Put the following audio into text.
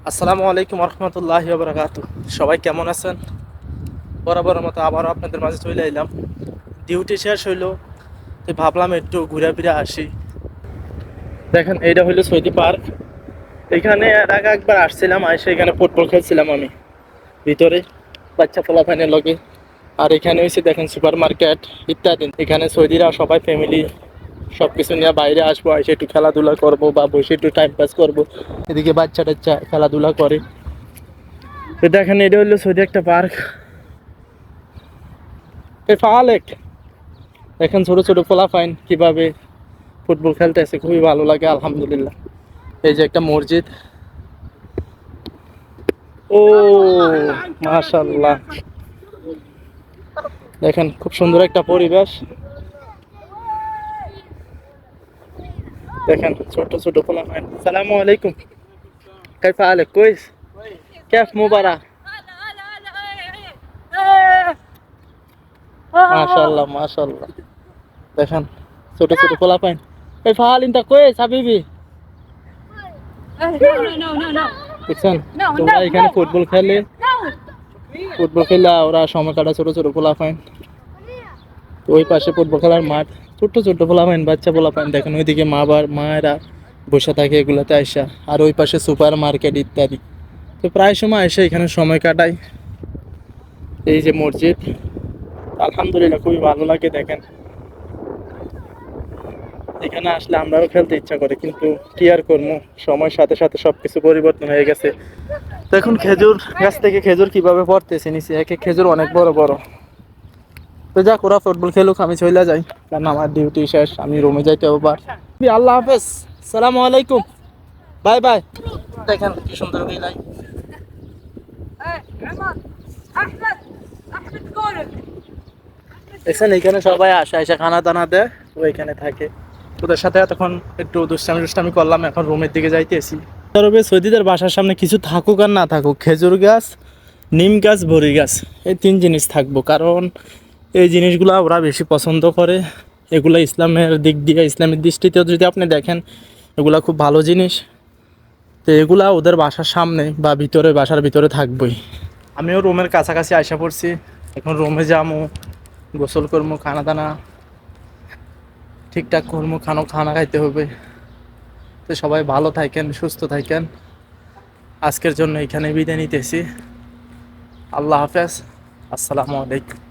আসসালামু আলাইকুম রহমতুল্লাহি ওয়া বারাকাতুহু। সবাই কেমন আছেন? বরাবরের মতো আবারও আপনাদের মাঝে চলে এলাম। ডিউটি শেষ হইলো, তো ভাবলাম একটু ঘুরে ফিরে আসি। দেখেন, এইটা হইলো সৌদি পার্ক। এখানে এর আগে একবার আসছিলাম, এসে এখানে ফুটবল খেলছিলাম আমি ভিতরে বাচ্চা পোলাপানের লগে। আর এখানে হয়েছে দেখেন সুপার মার্কেট ইত্যাদি। এখানে সৌদিরা সবাই ফ্যামিলি সব কিছু নিয়ে বাইরে আসবো, এসে একটু খেলাধুলা করবো বা বসে একটু টাইম পাস করবো। এদিকে বাচ্চা টাচ্চা খেলাধুলা করে। তো দেখেন, এটা হলো সৌদি একটা পার্ক। ফালেক দেখেন, ছোট ছোট পোলাপাইন কিভাবে ফুটবল খেলতেছে, খুবই ভালো লাগে আলহামদুলিল্লাহ। এই যে একটা মসজিদ, ও মাশাআল্লাহ, দেখেন খুব সুন্দর একটা পরিবেশ। দেখেন ছোট ছোট পোলাপাইন। সালামু আলাইকুম, কাইফা হালেক? কইস কেফ মুবারক? মাশাআল্লাহ মাশাআল্লাহ, দেখেন ছোট ছোট পোলাপাইন। কাইফা হাল ইনতা? কইস হাবিবি? দেখছেন তোমরা এখানে ফুটবল খেলে, ফুটবল খেলা ওরা সময় কাটা, ছোট ছোট পোলাপাইন। তো ওই পাশে ফুটবল খেলার মাঠ, ছোট্ট ছোট্ট পোলাপাইন, বাচ্চা পোলাপাইন। দেখেন ওইদিকে মায়েরা বসে থাকে এগুলাতে আইসা। আর ওই পাশে সুপার মার্কেট ইত্যাদি। তো প্রায় সময় এসে এখানে সময় কাটাই। এই যে মসজিদ, আলহামদুলিল্লাহ খুবই ভালো লাগে। দেখেন এখানে আসলে আমরাও খেলতে ইচ্ছা করে, কিন্তু কি আর করবো, সময়ের সাথে সাথে সবকিছু পরিবর্তন হয়ে গেছে। দেখুন খেজুর গাছ থেকে খেজুর কিভাবে পড়তেছে নিচে, এক এক খেজুর অনেক বড় বড়। তো যাক, ওরা ফুটবল খেলুক, আমি চলে যাই, কারণ আমার ডিউটি শেষ, আমি রুমে যাইতে হবে। আল্লাহ হাফেজ, সালামু আলাইকুম, বাই বাই। দেখেন কি সুন্দর দিলাই। দেখছেন এখানে সবাই আসে, এসে খানা দানা দেয়, তো এখানে থাকে। ওদের সাথে তখন একটু দুষ্টামি করলাম, এখন রুমের দিকে যাইতেছি। তবে সৌদিদের বাসার সামনে কিছু থাকুক আর না থাকুক, খেজুর গাছ, নিম গাছ, বড়ি গাছ, এই তিন জিনিস থাকবো। কারণ এই জিনিসগুলো ওরা বেশি পছন্দ করে। এগুলো ইসলামের দিক দিয়ে, ইসলামের দৃষ্টিতেও যদি আপনি দেখেন, এগুলা খুব ভালো জিনিস। তো এগুলা ওদের বাসার সামনে বা ভিতরে, বাসার ভিতরে থাকবোই। আমিও রুমের কাছাকাছি আইসা পড়ছি, এখন রুমে যাবো, গোসল করবো, খানা দানা ঠিকঠাক করবো, খানা খাইতে হবে। তো সবাই ভালো থাকেন, সুস্থ থাকেন। আজকের জন্য এখানে বিদায় নিতেছি। আল্লাহ হাফেজ, আসসালামু আলাইকুম।